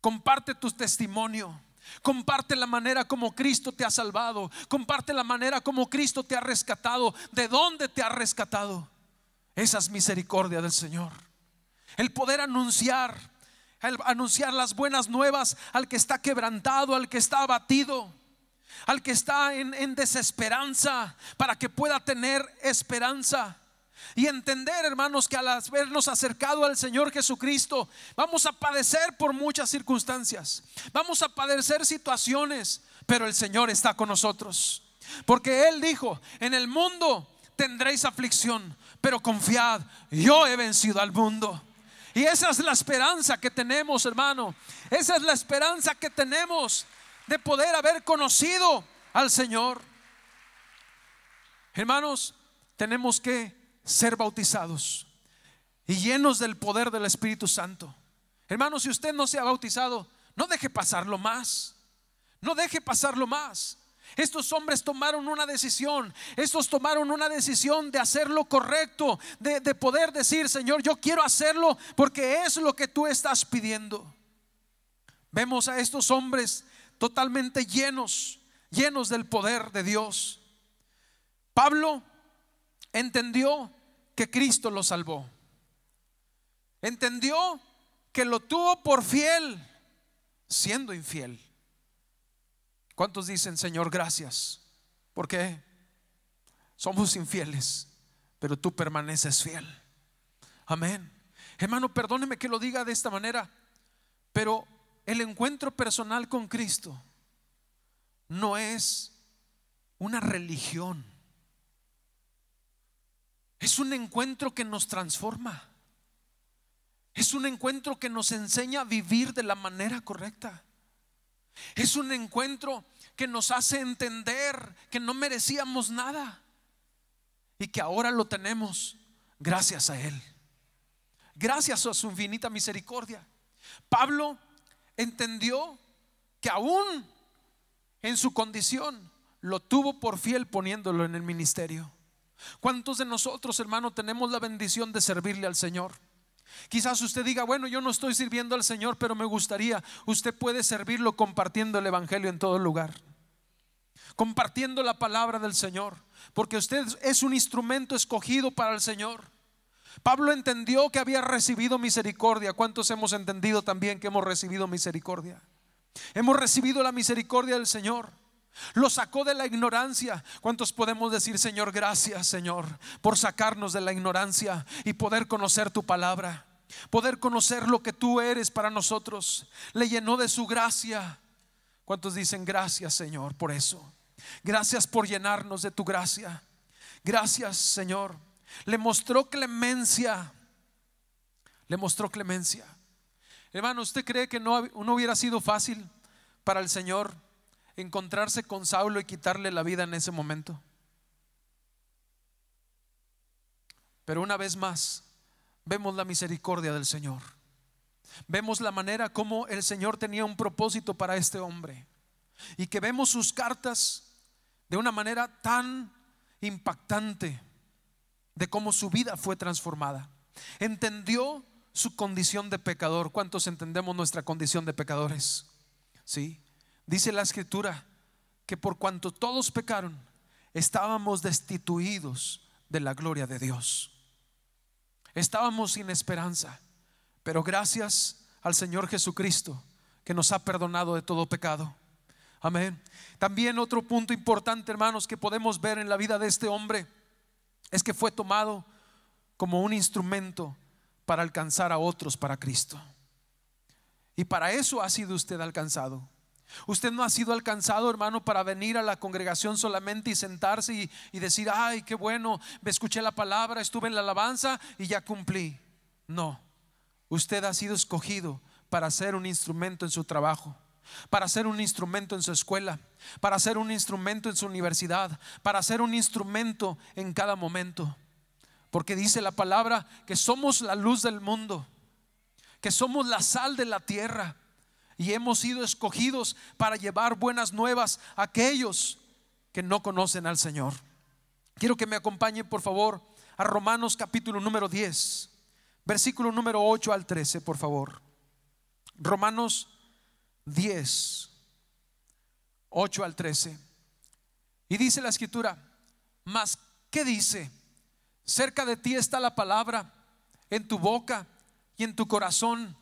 Comparte tu testimonio. Comparte la manera como Cristo te ha salvado. Comparte la manera como Cristo te ha rescatado. ¿De dónde te ha rescatado? Esa es misericordia del Señor. El poder anunciar las buenas nuevas al que está quebrantado, al que está abatido, al que está en desesperanza, para que pueda tener esperanza. Y entender, hermanos, que al habernos acercado al Señor Jesucristo, vamos a padecer por muchas circunstancias, vamos a padecer situaciones, pero el Señor está con nosotros, porque Él dijo: en el mundo tendréis aflicción, pero confiad, yo he vencido al mundo. Y esa es la esperanza que tenemos, hermano. Esa es la esperanza que tenemos de poder haber conocido al Señor. Hermanos, tenemos que ser bautizados y llenos del poder del Espíritu Santo. Hermano, si usted no se ha bautizado, no deje pasarlo más. No deje pasarlo más. Estos hombres tomaron una decisión. Estos tomaron una decisión de hacer lo correcto, de poder decir: Señor, yo quiero hacerlo porque es lo que tú estás pidiendo. Vemos a estos hombres totalmente llenos del poder de Dios. Pablo entendió que Cristo lo salvó. Entendió que lo tuvo por fiel siendo infiel. ¿Cuántos dicen: Señor, gracias? Porque somos infieles, pero tú permaneces fiel. Amén. Hermano, perdóneme que lo diga de esta manera, pero el encuentro personal con Cristo no es una religión. Es un encuentro que nos transforma. Es un encuentro que nos enseña a vivir de la manera correcta. Es un encuentro que nos hace entender que no merecíamos nada y que ahora lo tenemos gracias a Él, gracias a su infinita misericordia. Pablo entendió que aún en su condición lo tuvo por fiel poniéndolo en el ministerio. ¿Cuántos de nosotros, hermano, tenemos la bendición de servirle al Señor? Quizás usted diga, bueno, yo no estoy sirviendo al Señor, pero me gustaría. Usted puede servirlo compartiendo el evangelio en todo lugar, compartiendo la palabra del Señor, porque usted es un instrumento escogido para el Señor. Pablo entendió que había recibido misericordia. ¿Cuántos hemos entendido también que hemos recibido misericordia? Hemos recibido la misericordia del Señor. Lo sacó de la ignorancia. ¿Cuántos podemos decir, Señor, gracias, Señor, por sacarnos de la ignorancia y poder conocer tu palabra, poder conocer lo que tú eres para nosotros? Le llenó de su gracia. ¿Cuántos dicen gracias, Señor, por eso? Gracias por llenarnos de tu gracia. Gracias, Señor. Le mostró clemencia. Le mostró clemencia. Hermano, ¿usted cree que no hubiera sido fácil para el Señor encontrarse con Saulo y quitarle la vida en ese momento? Pero una vez más vemos la misericordia del Señor. Vemos la manera como el Señor tenía un propósito para este hombre, y que vemos sus cartas de una manera tan impactante de cómo su vida fue transformada. Entendió su condición de pecador. ¿Cuántos entendemos nuestra condición de pecadores? Sí. Dice la Escritura que por cuanto todos pecaron, estábamos destituidos de la gloria de Dios. Estábamos sin esperanza, pero gracias al Señor Jesucristo, que nos ha perdonado de todo pecado. Amén. También otro punto importante, hermanos, que podemos ver en la vida de este hombre es que fue tomado como un instrumento para alcanzar a otros para Cristo. Y para eso ha sido usted alcanzado. Usted no ha sido alcanzado, hermano, para venir a la congregación solamente y sentarse y decir, ay, qué bueno, me escuché la palabra, estuve en la alabanza y ya cumplí. No, usted ha sido escogido para ser un instrumento en su trabajo, para ser un instrumento en su escuela, para ser un instrumento en su universidad, para ser un instrumento en cada momento. Porque dice la palabra que somos la luz del mundo, que somos la sal de la tierra, y hemos sido escogidos para llevar buenas nuevas a aquellos que no conocen al Señor. Quiero que me acompañen, por favor, a Romanos capítulo número 10, versículo número 8 al 13, por favor. Romanos 10, 8 al 13. Y dice la Escritura: mas ¿qué dice? Cerca de ti está la palabra, en tu boca y en tu corazón.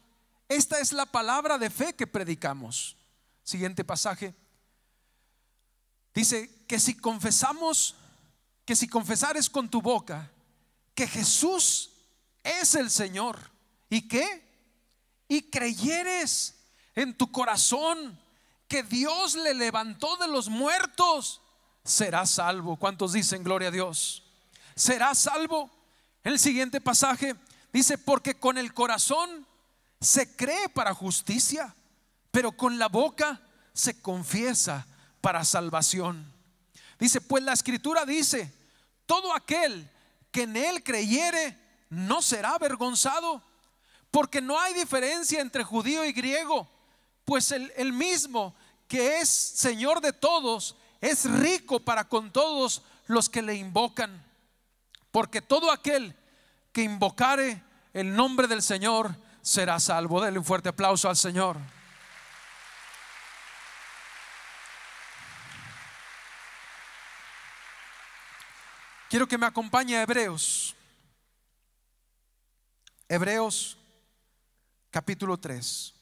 Esta es la palabra de fe que predicamos. Siguiente pasaje. Dice que si confesares con tu boca que Jesús es el Señor, y creyeres en tu corazón que Dios le levantó de los muertos, serás salvo. ¿Cuántos dicen gloria a Dios? Serás salvo. En el siguiente pasaje dice: porque con el corazón se cree para justicia, pero con la boca se confiesa para salvación. Dice, pues la Escritura dice: todo aquel que en él creyere no será avergonzado, porque no hay diferencia entre judío y griego, pues el mismo que es Señor de todos es rico para con todos los que le invocan. Porque todo aquel que invocare el nombre del Señor será salvo. Denle un fuerte aplauso al Señor. Quiero que me acompañe a Hebreos capítulo 3.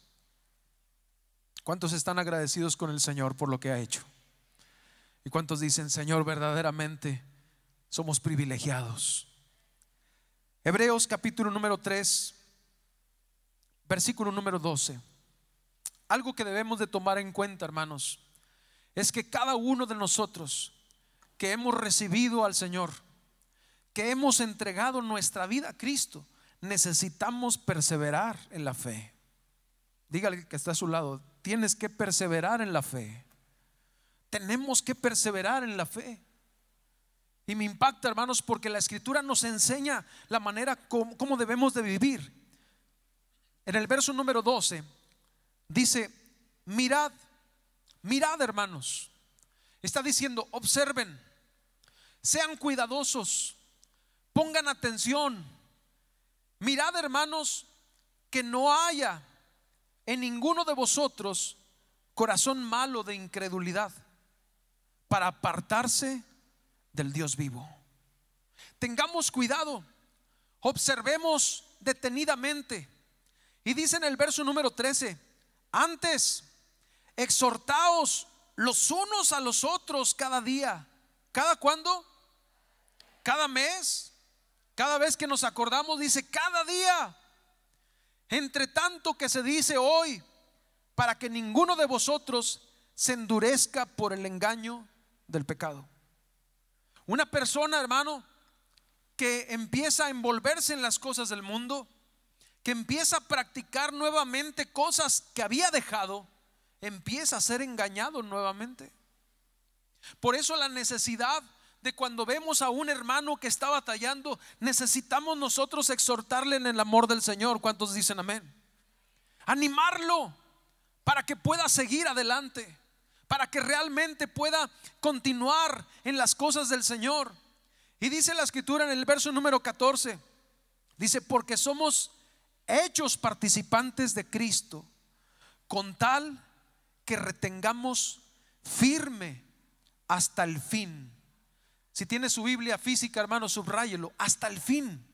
¿Cuántos están agradecidos con el Señor por lo que ha hecho? ¿Y cuántos dicen: Señor, verdaderamente somos privilegiados? Hebreos capítulo número 3, versículo número 12. Algo que debemos de tomar en cuenta, hermanos, es que cada uno de nosotros que hemos recibido al Señor, que hemos entregado nuestra vida a Cristo, necesitamos perseverar en la fe. Dígale que está a su lado: tienes que perseverar en la fe. Tenemos que perseverar en la fe. Y me impacta, hermanos, porque la Escritura nos enseña la manera como debemos de vivir. En el verso número 12 dice: mirad, mirad, hermanos. Está diciendo: observen, sean cuidadosos, pongan atención. Mirad, hermanos, que no haya en ninguno de vosotros corazón malo de incredulidad, para apartarse del Dios vivo. Tengamos cuidado, observemos detenidamente. Y dice en el verso número 13: antes exhortaos los unos a los otros cada día. ¿Cada cuándo? Cada mes. Cada vez que nos acordamos, dice cada día. Entre tanto que se dice hoy, para que ninguno de vosotros se endurezca por el engaño del pecado. Una persona, hermano, que empieza a envolverse en las cosas del mundo, que empieza a practicar nuevamente cosas que había dejado, empieza a ser engañado nuevamente. Por eso la necesidad de cuando vemos a un hermano que está batallando, necesitamos nosotros exhortarle en el amor del Señor. ¿Cuántos dicen amén? Animarlo para que pueda seguir adelante, para que realmente pueda continuar en las cosas del Señor. Y dice la Escritura en el verso número 14, dice: porque somos hechos participantes de Cristo, con tal que retengamos firme hasta el fin. Si tiene su Biblia física, hermano, subráyelo: hasta el fin.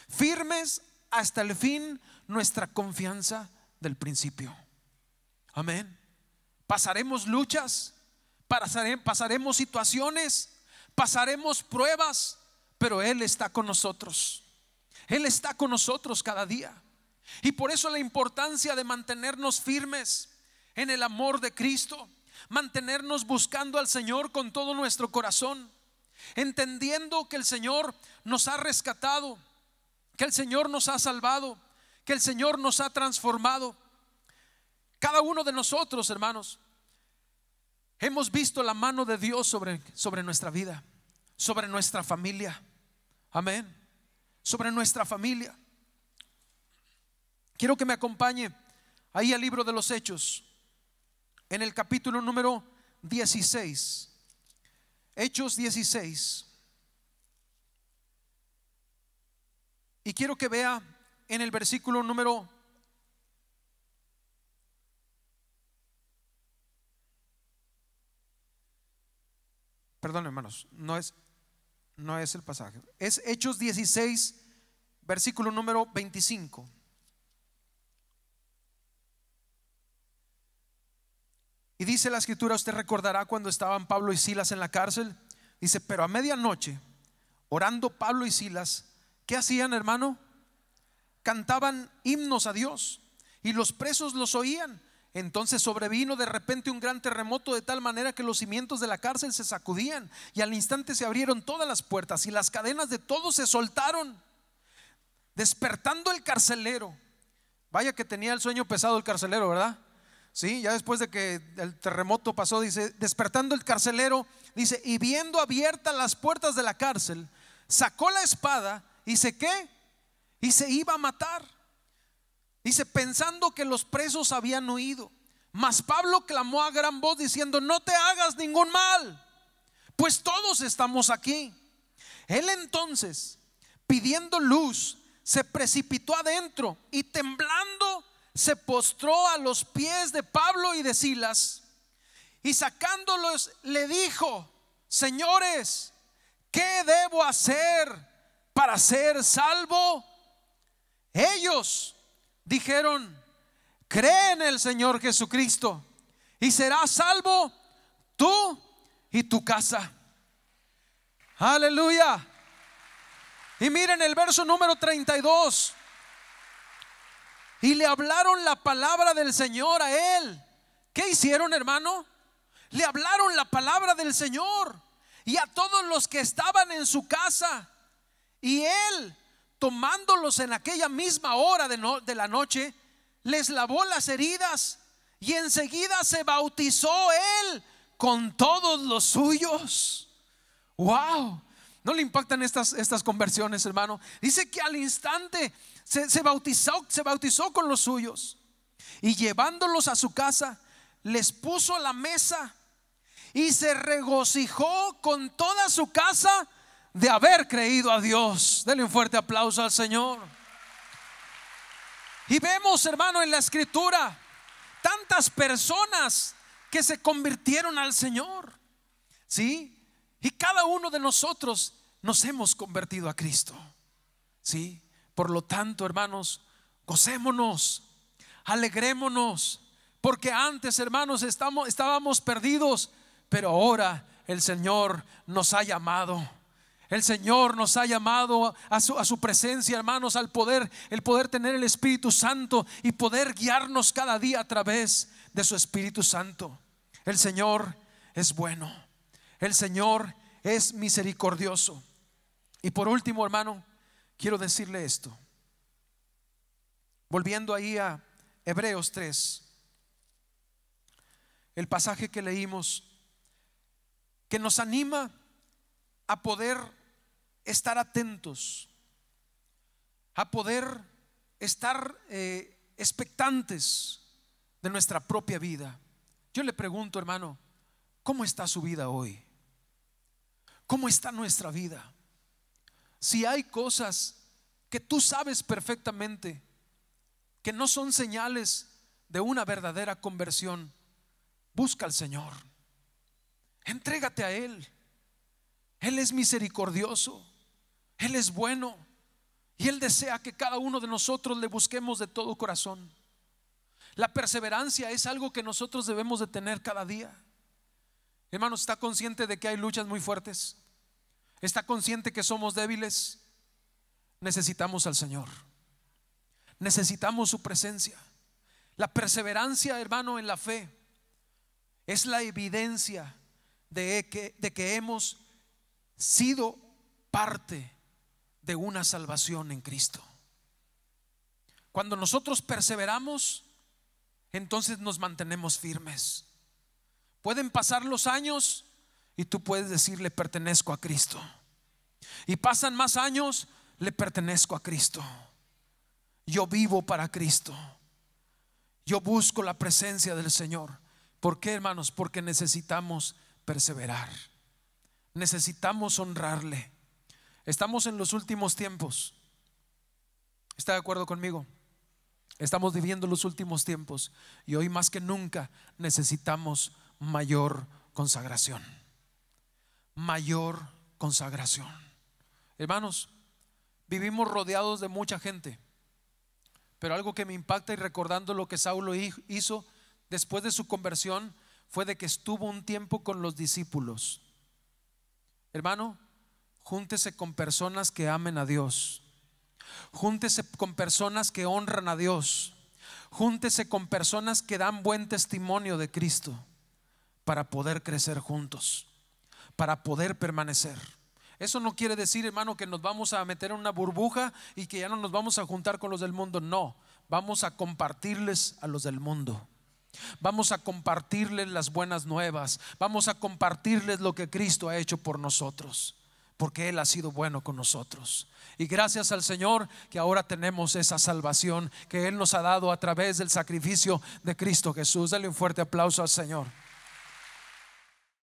Firmes hasta el fin nuestra confianza del principio. Amén. Pasaremos luchas, pasaremos situaciones, pasaremos pruebas, pero Él está con nosotros. Él está con nosotros cada día. Y por eso la importancia de mantenernos firmes en el amor de Cristo, mantenernos buscando al Señor con todo nuestro corazón, entendiendo que el Señor nos ha rescatado, que el Señor nos ha salvado, que el Señor nos ha transformado. Cada uno de nosotros, hermanos, hemos visto la mano de Dios sobre nuestra vida, sobre nuestra familia. Amén. Sobre nuestra familia. Quiero que me acompañe ahí al libro de los Hechos, en el capítulo número 16. Hechos 16. Y quiero que vea en el versículo número 'Perdón, hermanos, no es el pasaje. Es Hechos 16, versículo número 25. Y dice la Escritura: usted recordará cuando estaban Pablo y Silas en la cárcel. Dice: pero a medianoche, orando Pablo y Silas, ¿qué hacían, hermano? Cantaban himnos a Dios, y los presos los oían. Entonces sobrevino de repente un gran terremoto, de tal manera que los cimientos de la cárcel se sacudían, y al instante se abrieron todas las puertas, y las cadenas de todos se soltaron. Despertando el carcelero, vaya que tenía el sueño pesado el carcelero, ¿verdad? Sí, ya después de que el terremoto pasó, dice: despertando el carcelero, dice, y viendo abiertas las puertas de la cárcel, sacó la espada y se iba a matar. Dice, pensando que los presos habían huido. Mas Pablo clamó a gran voz diciendo: no te hagas ningún mal, pues todos estamos aquí. Él entonces, pidiendo luz, se precipitó adentro y temblando se postró a los pies de Pablo y de Silas, y sacándolos le dijo: señores, ¿qué debo hacer para ser salvo? Ellos dijeron: cree en el Señor Jesucristo y serás salvo tú y tu casa. Aleluya. Y miren el verso número 32. Y le hablaron la palabra del Señor a él. ¿Qué hicieron, hermano? le hablaron la palabra del Señor y a todos los que estaban en su casa. Y él, tomándolos en aquella misma hora de la noche, les lavó las heridas y enseguida se bautizó él con todos los suyos. Wow, ¿no le impactan estas conversiones, hermano? Dice que al instante se bautizó con los suyos, y llevándolos a su casa les puso a la mesa y se regocijó con toda su casa de haber creído a Dios. Denle un fuerte aplauso al Señor. Y vemos, hermano, en la escritura tantas personas que se convirtieron al Señor, ¿sí? Y cada uno de nosotros nos hemos convertido a Cristo, ¿sí? Por lo tanto, hermanos, gocémonos, alegrémonos, porque antes, hermanos, estábamos perdidos, pero ahora el Señor nos ha llamado. El Señor nos ha llamado a su presencia, hermanos, el poder tener el Espíritu Santo y poder guiarnos cada día a través de su Espíritu Santo. El Señor es bueno, el Señor es misericordioso. Y por último, hermano, quiero decirle esto, volviendo ahí a Hebreos 3, el pasaje que leímos, que nos anima a poder estar atentos, a poder estar expectantes de nuestra propia vida. Yo le pregunto, hermano, ¿cómo está su vida hoy? ¿Cómo está nuestra vida? Si hay cosas que tú sabes perfectamente que no son señales de una verdadera conversión, busca al Señor, entrégate a Él. Él es misericordioso, Él es bueno, y Él desea que cada uno de nosotros le busquemos de todo corazón. La perseverancia es algo que nosotros debemos de tener cada día. Hermano, ¿está consciente de que hay luchas muy fuertes? ¿Está consciente que somos débiles? Necesitamos al Señor, necesitamos su presencia. La perseverancia, hermano, en la fe es la evidencia de que hemos sido parte de una salvación en Cristo. Cuando nosotros perseveramos, entonces nos mantenemos firmes. Pueden pasar los años y tú puedes decir: le pertenezco a Cristo. Y pasan más años, le pertenezco a Cristo. Yo vivo para Cristo. Yo busco la presencia del Señor. ¿Por qué, hermanos? Porque necesitamos perseverar, necesitamos honrarle. Estamos en los últimos tiempos. ¿Está de acuerdo conmigo? Estamos viviendo los últimos tiempos, y hoy más que nunca necesitamos mayor consagración. Mayor consagración. Hermanos, vivimos rodeados de mucha gente, pero algo que me impacta, y recordando lo que Saulo hizo después de su conversión, fue de que estuvo un tiempo con los discípulos. Hermano, júntese con personas que amen a Dios, júntese con personas que honran a Dios, júntese con personas que dan buen testimonio de Cristo, para poder crecer juntos, para poder permanecer. Eso no quiere decir, hermano, que nos vamos a meter en una burbuja y que ya no nos vamos a juntar con los del mundo. No, vamos a compartirles a los del mundo. Vamos a compartirles las buenas nuevas, vamos a compartirles lo que Cristo ha hecho por nosotros, porque Él ha sido bueno con nosotros. Y gracias al Señor que ahora tenemos esa salvación que Él nos ha dado a través del sacrificio de Cristo Jesús. Dale un fuerte aplauso al Señor.